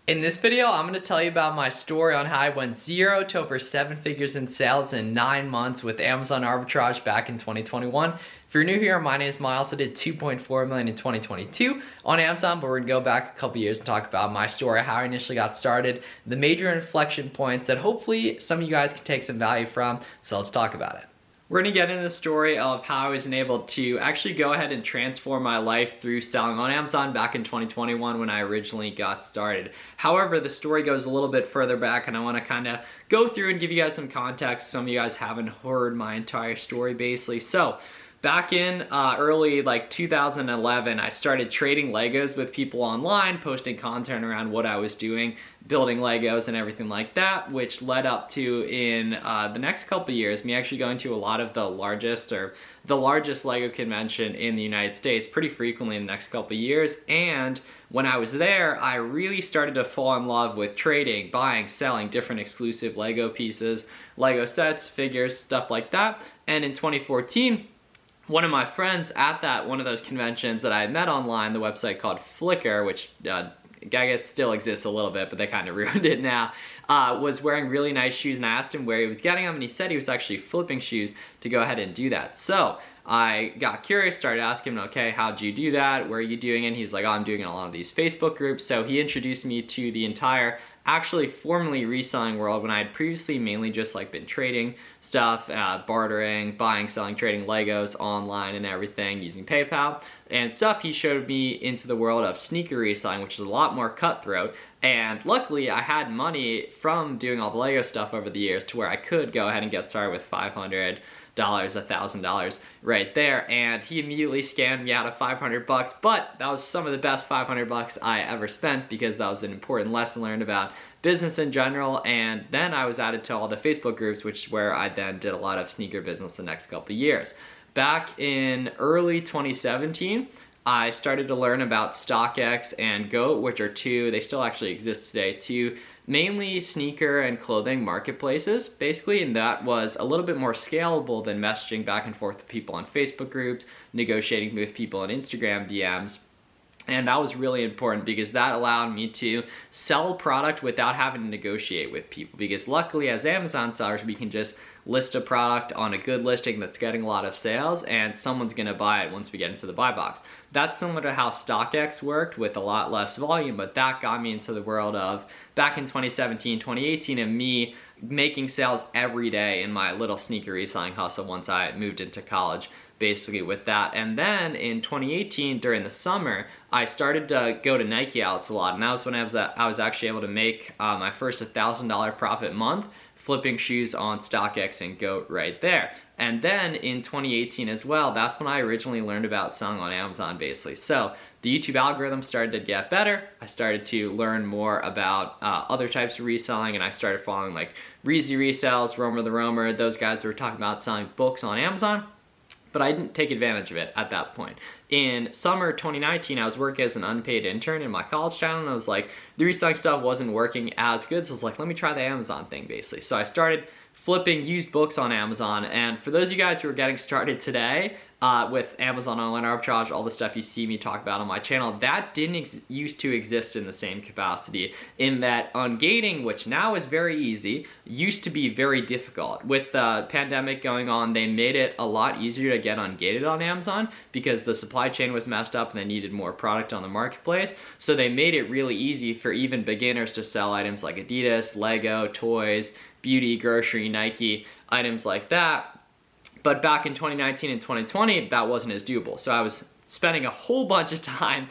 In this video, I'm going to tell you about my story on how I went 0 to over 7 figures in sales in 9 months with Amazon Arbitrage back in 2021. If you're new here, my name is Miles. I did 2.4 million in 2022 on Amazon, but we're going to go back a couple years and talk about my story, how I initially got started, the major inflection points that hopefully some of you guys can take some value from. So let's talk about it. We're going to get into the story of how I was enabled to actually go ahead and transform my life through selling on Amazon back in 2021 when I originally got started. However, the story goes a little bit further back and I want to kind of go through and give you guys some context. Some of you guys haven't heard my entire story basically. So back in early 2011, I started trading Legos with people online, posting content around what I was doing, building Legos and everything like that, which led up to in the next couple of years, me actually going to a lot of the largest Lego convention in the United States pretty frequently in the next couple of years. And when I was there, I really started to fall in love with trading, buying, selling different exclusive Lego pieces, Lego sets, figures, stuff like that. And in 2014, one of my friends at one of those conventions that I had met online, the website called Flickr, which I guess still exists a little bit, but they kind of ruined it now, was wearing really nice shoes, and I asked him where he was getting them, and he said he was actually flipping shoes to go ahead and do that. So I got curious, started asking him, okay, how'd you do that? Where are you doing it? And he was like, oh, I'm doing it in a lot of these Facebook groups. So he introduced me to the entire actually formally reselling world when I had previously mainly just been trading stuff, bartering, buying, selling, trading Legos online and everything using PayPal and stuff. He showed me into the world of sneaker reselling, which is a lot more cutthroat. And luckily I had money from doing all the Lego stuff over the years to where I could go ahead and get started with $500, $1,000 right there, and he immediately scammed me out of 500 bucks, but that was some of the best 500 bucks I ever spent because that was an important lesson learned about business in general. And then I was added to all the Facebook groups, which is where I then did a lot of sneaker business the next couple of years. Back in early 2017, I started to learn about StockX and GOAT, which are they still actually exist today, two mainly sneaker and clothing marketplaces, basically, and that was a little bit more scalable than messaging back and forth with people on Facebook groups, negotiating with people on Instagram DMs. And that was really important because that allowed me to sell product without having to negotiate with people. Because luckily, as Amazon sellers, we can just list a product on a good listing that's getting a lot of sales and someone's gonna buy it once we get into the buy box. That's similar to how StockX worked with a lot less volume, but that got me into the world of back in 2017, 2018, and me making sales every day in my little sneaker reselling hustle once I moved into college, basically with that. And then in 2018 during the summer, I started to go to Nike outlets a lot, and that was when I was actually able to make my first $1,000 profit month flipping shoes on StockX and GOAT right there. And then in 2018 as well, that's when I originally learned about selling on Amazon basically. So the YouTube algorithm started to get better. I started to learn more about other types of reselling, and I started following Reezy Resells, Romer the Romer, those guys that were talking about selling books on Amazon. But I didn't take advantage of it at that point. In summer 2019, I was working as an unpaid intern in my college town, and I was like, the reselling stuff wasn't working as good, so I was like, let me try the Amazon thing basically. So I started flipping used books on Amazon, and for those of you guys who are getting started today with Amazon Online Arbitrage, all the stuff you see me talk about on my channel, that didn't used to exist in the same capacity, in that ungating, which now is very easy, used to be very difficult. With the pandemic going on, they made it a lot easier to get ungated on Amazon because the supply chain was messed up and they needed more product on the marketplace. So they made it really easy for even beginners to sell items like Adidas, Lego, toys, beauty, grocery, Nike, items like that. But back in 2019 and 2020, that wasn't as doable. So I was spending a whole bunch of time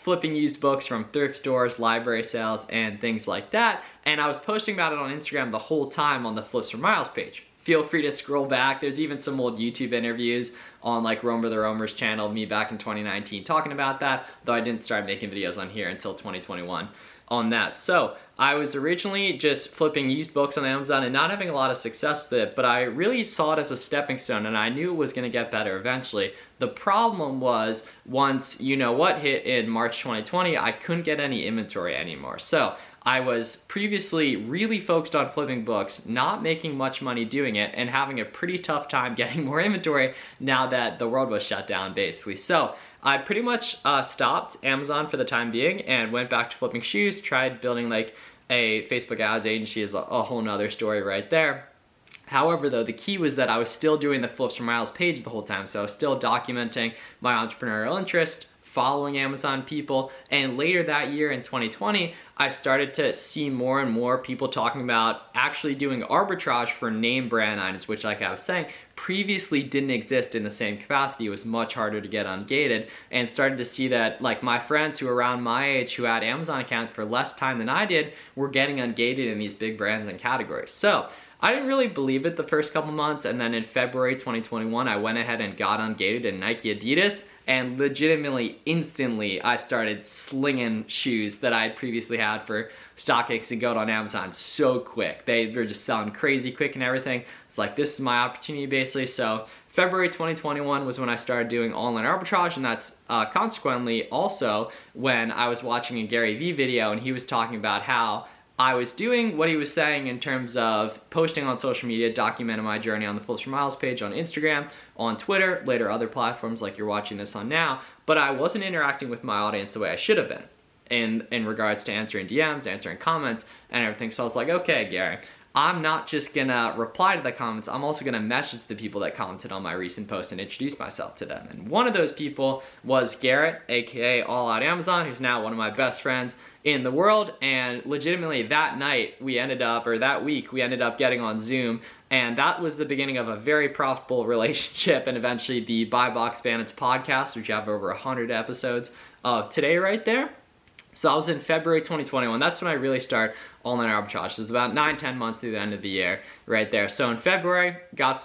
flipping used books from thrift stores, library sales, and things like that. And I was posting about it on Instagram the whole time on the Flips for Miles page. Feel free to scroll back. There's even some old YouTube interviews on Romer the Romer's channel of me back in 2019 talking about that, though I didn't start making videos on here until 2021 on that. So I was originally just flipping used books on Amazon and not having a lot of success with it, but I really saw it as a stepping stone and I knew it was gonna get better eventually. The problem was once hit in March 2020, I couldn't get any inventory anymore. So I was previously really focused on flipping books, not making much money doing it, and having a pretty tough time getting more inventory now that the world was shut down basically. So I pretty much stopped Amazon for the time being and went back to flipping shoes, tried building like a Facebook ads agency. Is a whole nother story right there. However, though, the key was that I was still doing the Flips for Miles page the whole time. So I was still documenting my entrepreneurial interest, following Amazon people, and later that year in 2020, I started to see more and more people talking about actually doing arbitrage for name brand items, which, like I was saying, previously didn't exist in the same capacity. It was much harder to get ungated, and started to see that like my friends who were around my age who had Amazon accounts for less time than I did were getting ungated in these big brands and categories. So I didn't really believe it the first couple months, and then in February 2021, I went ahead and got ungated in Nike Adidas, and legitimately, instantly, I started slinging shoes that I had previously had for StockX and Goat on Amazon so quick. They were just selling crazy quick and everything. It's like, this is my opportunity, basically. So February 2021 was when I started doing online arbitrage, and that's consequently also when I was watching a Gary Vee video, and he was talking about how I was doing what he was saying in terms of posting on social media, documenting my journey on the Flips for Miles page on Instagram, on Twitter, later other platforms like you're watching this on now, but I wasn't interacting with my audience the way I should have been in regards to answering DMs, answering comments, and everything. So I was like, okay, Gary, I'm not just gonna reply to the comments, I'm also gonna message the people that commented on my recent post and introduce myself to them. And one of those people was Garrett, aka All Out Amazon, who's now one of my best friends in the world. And legitimately that night that week we ended up getting on Zoom, and that was the beginning of a very profitable relationship, and eventually the BuyBox Bandits podcast, which you have over 100 episodes of today right there. So I was in February 2021. That's when I really started online arbitrage. It was about 9-10 months through the end of the year right there. So in February, got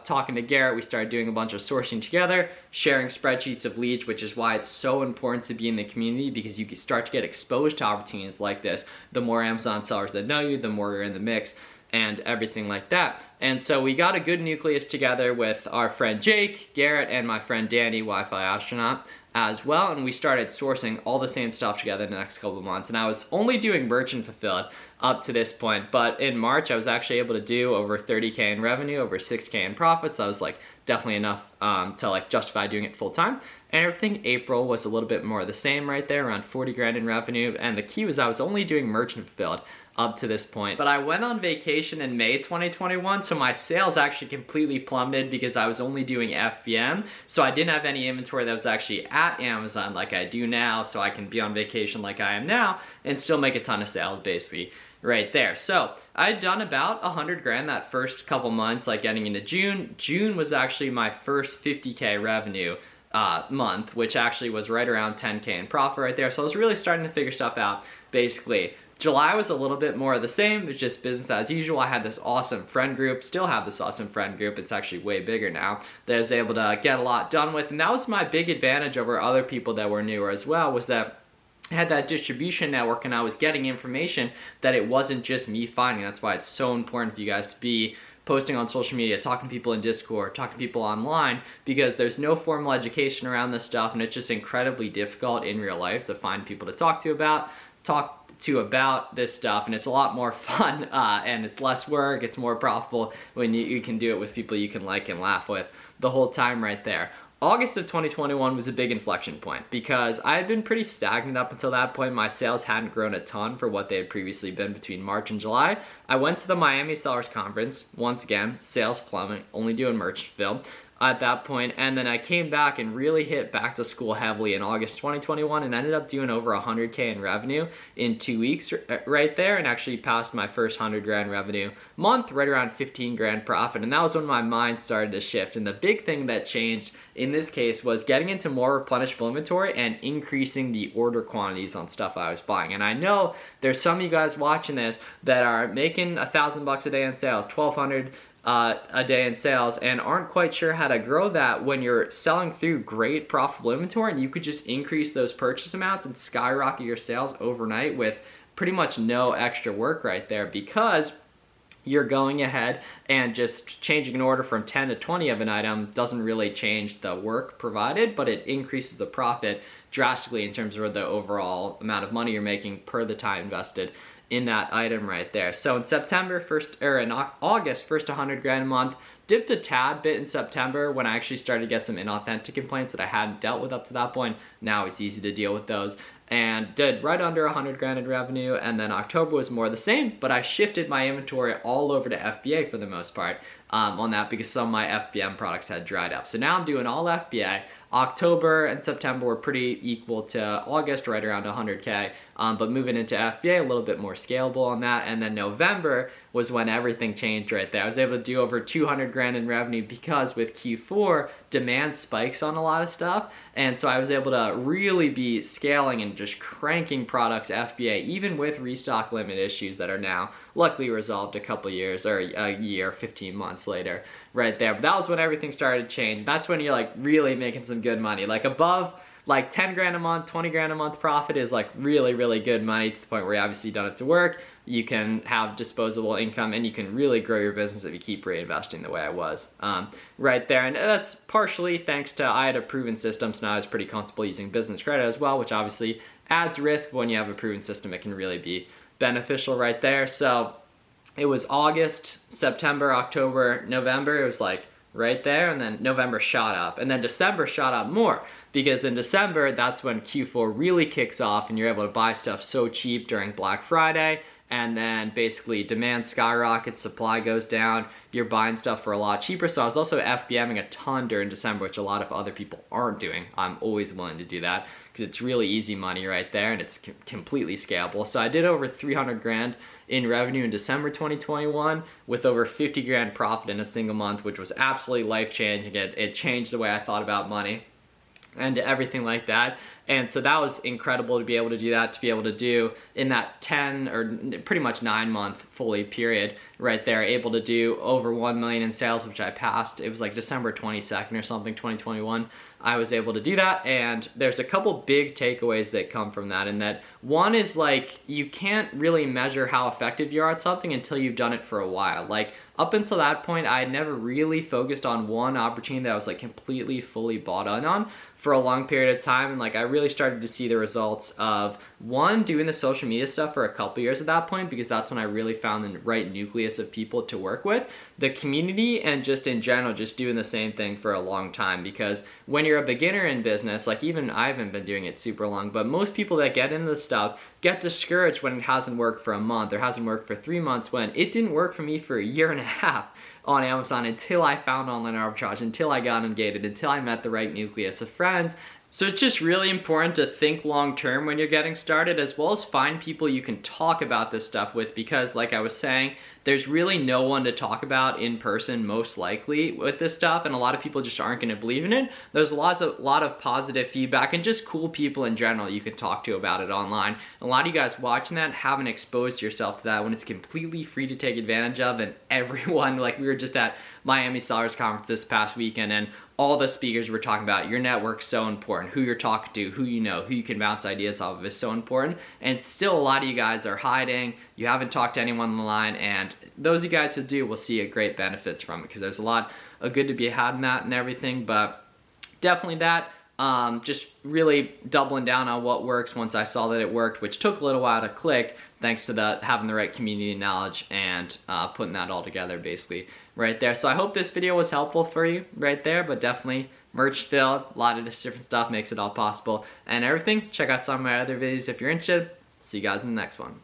talking to Garrett. We started doing a bunch of sourcing together, sharing spreadsheets of leads, which is why it's so important to be in the community, because you can start to get exposed to opportunities like this. The more Amazon sellers that know you, the more you're in the mix and everything like that. And so we got a good nucleus together with our friend Jake, Garrett, and my friend Danny, Wi-Fi astronaut, as well, and we started sourcing all the same stuff together in the next couple of months. And I was only doing merchant fulfilled up to this point, but in March I was actually able to do over 30K in revenue, over 6K in profits. That was like definitely enough to like justify doing it full time. And everything April was a little bit more the same right there, around 40 grand in revenue. And the key was I was only doing merchant fulfilled up to this point. But I went on vacation in May 2021, so my sales actually completely plummeted because I was only doing FBM. So I didn't have any inventory that was actually at Amazon like I do now, so I can be on vacation like I am now and still make a ton of sales basically right there. So I'd done about 100 grand that first couple months, like getting into June. June was actually my first 50K revenue month, which actually was right around 10K in profit right there. So I was really starting to figure stuff out basically. July was a little bit more of the same. It's just business as usual. I had this awesome friend group, still have this awesome friend group. It's actually way bigger now that I was able to get a lot done with. And that was my big advantage over other people that were newer as well, was that I had that distribution network and I was getting information that it wasn't just me finding. That's why it's so important for you guys to be posting on social media, talking to people in Discord, talking to people online, because there's no formal education around this stuff, and it's just incredibly difficult in real life to find people to talk to about this stuff. And it's a lot more fun and it's less work, it's more profitable when you can do it with people you can like and laugh with the whole time right there. August of 2021 was a big inflection point because I had been pretty stagnant up until that point. My sales hadn't grown a ton for what they had previously been between March and July. I went to the Miami Sellers Conference, once again, sales plummet, only doing merch fill at that point, and then I came back and really hit back to school heavily in August 2021 and ended up doing over 100K in revenue in 2 weeks right there, and actually passed my first 100 grand revenue month, right around 15 grand profit. And that was when my mind started to shift. And the big thing that changed in this case was getting into more replenishable inventory and increasing the order quantities on stuff I was buying. And I know there's some of you guys watching this that are making $1,000 a day in sales, 1,200 a day in sales, and aren't quite sure how to grow that when you're selling through great profitable inventory, and you could just increase those purchase amounts and skyrocket your sales overnight with pretty much no extra work right there, because you're going ahead and just changing an order from 10 to 20 of an item doesn't really change the work provided, but it increases the profit drastically in terms of the overall amount of money you're making per the time invested in that item right there. So in August, first 100 grand a month, dipped a tad bit in September when I actually started to get some inauthentic complaints that I hadn't dealt with up to that point. Now it's easy to deal with those. And did right under 100 grand in revenue, and then October was more the same, but I shifted my inventory all over to FBA for the most part on that, because some of my FBM products had dried up. So now I'm doing all FBA. October and September were pretty equal to August, right around 100K, but moving into FBA, a little bit more scalable on that. And then November was when everything changed right there. I was able to do over 200 grand in revenue because with Q4, demand spikes on a lot of stuff. And so I was able to really be scaling and just cranking products FBA, even with restock limit issues that are now luckily resolved a couple years, or a year, 15 months later, right there. But that was when everything started to change. That's when you're like really making some good money. Like above like 10 grand a month, 20 grand a month profit is like really, really good money, to the point where you obviously don't have to work. You can have disposable income, and you can really grow your business if you keep reinvesting the way I was right there. And that's partially thanks to I had a proven system, so now I was pretty comfortable using business credit as well, which obviously adds risk. But when you have a proven system, it can really be beneficial right there. So it was August, September, October, November. It was like right there, and then November shot up, and then December shot up more, because in December, that's when Q4 really kicks off, and you're able to buy stuff so cheap during Black Friday, and then basically demand skyrockets, supply goes down, you're buying stuff for a lot cheaper. So I was also FBMing a ton during December, which a lot of other people aren't doing. I'm always willing to do that because it's really easy money right there, and it's completely scalable. So I did over 300 grand in revenue in December 2021 with over 50 grand profit in a single month, which was absolutely life-changing. It changed the way I thought about money and everything like that. And so that was incredible to be able to do that, to be able to do in that 10 or pretty much 9 month fully period right there, able to do over 1 million in sales, which I passed. It was like December 22nd or something, 2021. I was able to do that, and there's a couple big takeaways that come from that, and that one is like you can't really measure how effective you are at something until you've done it for a while. Like up until that point, I had never really focused on one opportunity that I was like completely fully bought in on for a long period of time, and like I really started to see the results of one, doing the social media stuff for a couple years at that point, because that's when I really found the right nucleus of people to work with, the community, and just in general just doing the same thing for a long time. Because when you're a beginner in business, like even I haven't been doing it super long, but most people that get into this stuff get discouraged when it hasn't worked for a month or hasn't worked for 3 months, when it didn't work for me for a year and a half on Amazon until I found online arbitrage, until I got Ungated, until I met the right nucleus of friends. So it's just really important to think long term when you're getting started, as well as find people you can talk about this stuff with, because like I was saying, there's really no one to talk about in person most likely with this stuff, and a lot of people just aren't going to believe in it. There's a lot of positive feedback and just cool people in general you can talk to about it online. A lot of you guys watching that haven't exposed yourself to that when it's completely free to take advantage of, and everyone, like we were just at Miami Sellers Conference this past weekend, and all the speakers were talking about your network's so important, who you're talking to, who you know, who you can bounce ideas off of is so important. And still a lot of you guys are hiding, you haven't talked to anyone on the line, and those of you guys who do will see a great benefits from it, because there's a lot of good to be had in that and everything. But definitely that, just really doubling down on what works once I saw that it worked, which took a little while to click, thanks to having the right community knowledge and putting that all together basically right there. So I hope this video was helpful for you right there, but definitely merch filled, a lot of this different stuff makes it all possible and everything. Check out some of my other videos if you're interested. See you guys in the next one.